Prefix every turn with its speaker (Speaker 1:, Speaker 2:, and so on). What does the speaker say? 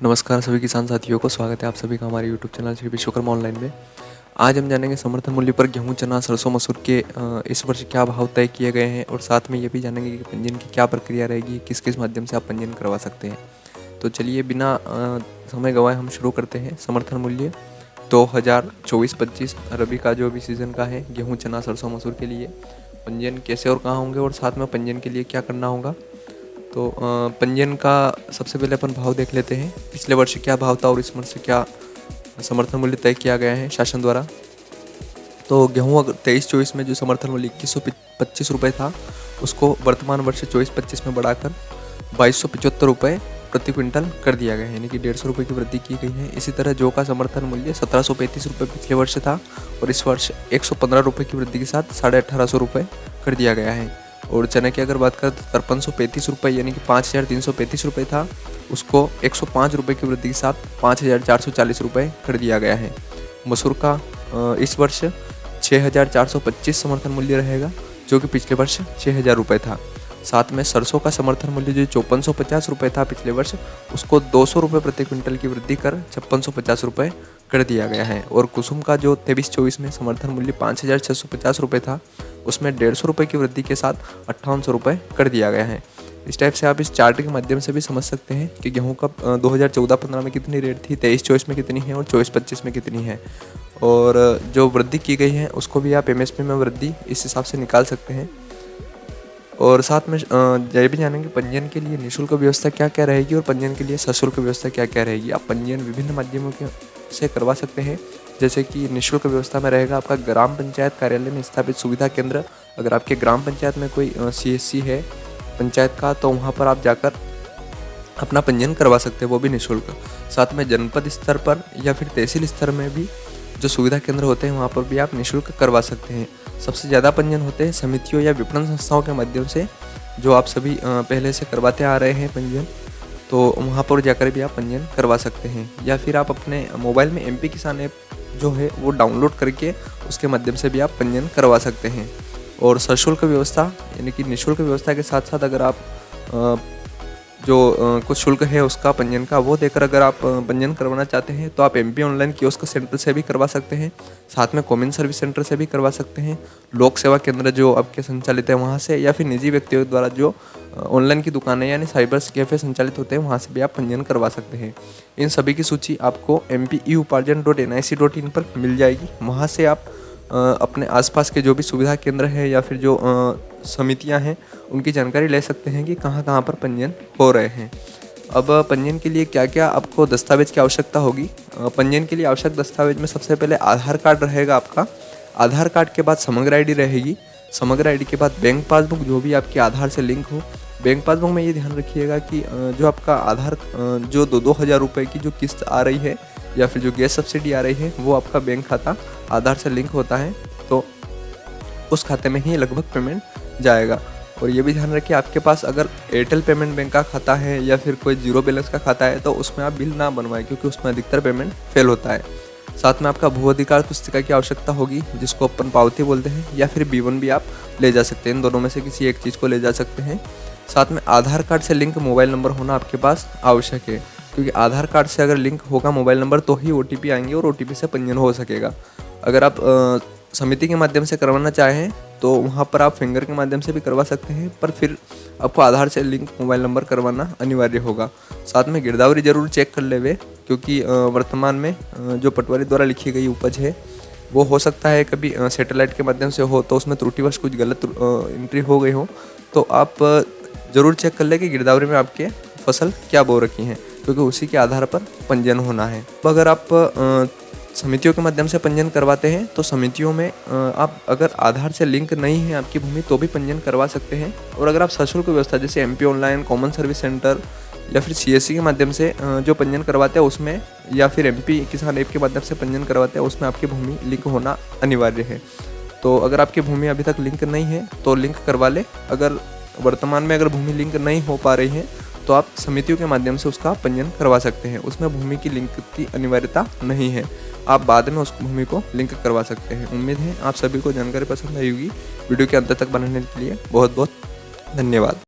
Speaker 1: नमस्कार सभी किसान साथियों को, स्वागत है आप सभी का हमारे YouTube channel Shri Vishwakarma online में। आज हम जानेंगे समर्थन मूल्य पर गेहूं, चना, सरसों, मसूर के इस वर्ष क्या भाव तय किए गए हैं और साथ में ये भी जानेंगे कि पंजीयन की क्या प्रक्रिया रहेगी, किस किस माध्यम से आप पंजीयन करवा सकते हैं। तो चलिए बिना समय गंवाए हम शुरू करते हैं। समर्थन मूल्य 2024-25 रबी का जो भी सीज़न का है गेहूँ, चना, सरसों, मसूर के लिए पंजीयन कैसे और कहाँ होंगे और साथ में पंजीयन के लिए क्या करना होगा। तो पंजीयन का सबसे पहले अपन भाव देख लेते हैं। पिछले वर्ष क्या भाव था और इस वर्ष क्या समर्थन मूल्य तय किया गया है शासन द्वारा। तो गेहूँ अगर 23-24 में जो समर्थन मूल्य 2125 रुपये था, उसको वर्तमान वर्ष 24-25 में बढ़ाकर 2275 रुपये प्रति क्विंटल कर दिया गया है, यानी कि 150 रुपये की वृद्धि की गई है। इसी तरह जौ का समर्थन मूल्य 1735 रुपये पिछले वर्ष था और इस वर्ष 115 रुपये की वृद्धि के साथ 1850 रुपये कर दिया गया है। और चने की अगर बात करें तो 5335 रुपये यानी कि 5335 रुपये था, उसको 105 रुपये की वृद्धि के साथ 5440 रुपये कर दिया गया है। मसूर का इस वर्ष 6425 समर्थन मूल्य रहेगा, जो कि पिछले वर्ष 6000 रुपये था। साथ में सरसों का समर्थन मूल्य जो 5450 रुपये था पिछले वर्ष, उसको 200 रुपये प्रति क्विंटल की वृद्धि कर 5650 रुपये कर दिया गया है। और कुसुम का जो 23-24 में समर्थन मूल्य 5650 रुपये था, उसमें 150 रुपये की वृद्धि के साथ 5800 रुपये कर दिया गया है। इस टाइप से आप इस चार्ट के माध्यम से भी समझ सकते हैं कि गेहूं का 2014-15 में कितनी रेट थी, 23-24 में कितनी है और 24-25 में कितनी है। और जो वृद्धि की गई है उसको भी आप MSP में वृद्धि इस हिसाब से निकाल सकते हैं। और साथ में ये भी जानेंगे पंजीयन के लिए निःशुल्क व्यवस्था क्या क्या रहेगी और पंजीयन के लिए सशुल्क व्यवस्था क्या क्या रहेगी। आप पंजीयन विभिन्न माध्यमों से करवा सकते हैं, जैसे कि निःशुल्क व्यवस्था में रहेगा आपका ग्राम पंचायत कार्यालय में स्थापित सुविधा केंद्र। अगर आपके ग्राम पंचायत में कोई CSC है पंचायत का, तो वहाँ पर आप जाकर अपना पंजीयन करवा सकते हैं, वो भी निःशुल्क। साथ में जनपद स्तर पर या फिर तहसील स्तर में भी जो सुविधा केंद्र होते हैं वहाँ पर भी आप निःशुल्क करवा सकते हैं। सबसे ज़्यादा पंजीयन होते हैं समितियों या विपणन संस्थाओं के माध्यम से, जो आप सभी पहले से करवाते आ रहे हैं पंजीयन, तो वहाँ पर जाकर भी आप पंजीयन करवा सकते हैं। या फिर आप अपने मोबाइल में MP किसान ऐप जो है वो डाउनलोड करके उसके माध्यम से भी आप पंजीयन करवा सकते हैं। और सशुल्क व्यवस्था यानी कि निःशुल्क व्यवस्था के साथ साथ अगर आप जो कुछ शुल्क है उसका पंजीयन का वो देकर अगर आप पंजीयन करवाना चाहते हैं, तो आप MP ऑनलाइन कियोस्क सेंटर से भी करवा सकते हैं। साथ में कॉमन सर्विस सेंटर से भी करवा सकते हैं। लोक सेवा केंद्र जो आपके संचालित है वहाँ से, या फिर निजी व्यक्तियों द्वारा जो ऑनलाइन की दुकानें यानी साइबर कैफे संचालित होते हैं वहाँ से भी आप पंजीयन करवा सकते हैं। इन सभी की सूची आपको mp-euparjan.nic.in पर मिल जाएगी। वहाँ से आप अपने आसपास के जो भी सुविधा केंद्र है या फिर जो समितियां हैं उनकी जानकारी ले सकते हैं कि कहाँ कहाँ पर पंजीयन हो रहे हैं। अब पंजीयन के लिए क्या क्या आपको दस्तावेज की आवश्यकता होगी। पंजीयन के लिए आवश्यक दस्तावेज में सबसे पहले आधार कार्ड रहेगा आपका। आधार कार्ड के बाद समग्र ID रहेगी। समग्र ID के बाद बैंक पासबुक जो भी आपके आधार से लिंक हो। बैंक पासबुक में ये ध्यान रखिएगा कि जो आपका आधार जो 2-2 हज़ार रुपये की जो किस्त आ रही है या फिर जो गैस सब्सिडी आ रही है वो आपका बैंक खाता आधार से लिंक होता है, तो उस खाते में ही लगभग पेमेंट जाएगा। और ये भी ध्यान रखिए आपके पास अगर एयरटेल पेमेंट बैंक का खाता है या फिर कोई जीरो बैलेंस का खाता है तो उसमें आप बिल ना बनवाएं, क्योंकि उसमें अधिकतर पेमेंट फेल होता है। साथ में आपका भू अधिकार पुस्तिका की आवश्यकता होगी, जिसको अपन पावती बोलते हैं, या फिर B1 भी आप ले जा सकते हैं। इन दोनों में से किसी एक चीज़ को ले जा सकते हैं। साथ में आधार कार्ड से लिंक मोबाइल नंबर होना आपके पास आवश्यक है, क्योंकि आधार कार्ड से अगर लिंक होगा मोबाइल नंबर तो ही OTP आएंगे और OTP से पंजीयन हो सकेगा। अगर आप समिति के माध्यम से करवाना चाहें तो वहाँ पर आप फिंगर के माध्यम से भी करवा सकते हैं, पर फिर आपको आधार से लिंक मोबाइल नंबर करवाना अनिवार्य होगा। साथ में गिरदावरी जरूर चेक कर लेवे, क्योंकि वर्तमान में जो पटवारी द्वारा लिखी गई उपज है वो हो सकता है कभी सैटेलाइट के माध्यम से हो, तो उसमें त्रुटिवश कुछ गलत एंट्री हो गई हो, तो आप ज़रूर चेक कर ले कि गिरदावरी में आपके फसल क्या बो रखी हैं, क्योंकि उसी के आधार पर पंजीयन होना है। तो अगर आप समितियों के माध्यम से पंजीयन करवाते हैं तो समितियों में आप अगर आधार से लिंक नहीं है आपकी भूमि तो भी पंजीयन करवा सकते हैं। और अगर आप सशुल्क व्यवस्था जैसे MP online, common service centre या फिर CSC के माध्यम से जो पंजीयन करवाते हैं उसमें, या फिर MP किसान ऐप के माध्यम से पंजीयन करवाते हैं उसमें आपकी भूमि लिंक होना अनिवार्य है। तो अगर आपकी भूमि अभी तक लिंक नहीं है तो लिंक करवा ले। अगर वर्तमान में अगर भूमि लिंक नहीं हो पा रही है तो आप समितियों के माध्यम से उसका पंजीयन करवा सकते हैं। उसमें भूमि की लिंक की अनिवार्यता नहीं है, आप बाद में उस भूमि को लिंक करवा सकते हैं। उम्मीद है आप सभी को जानकारी पसंद आई होगी। वीडियो के अंत तक बनाने के लिए बहुत बहुत धन्यवाद।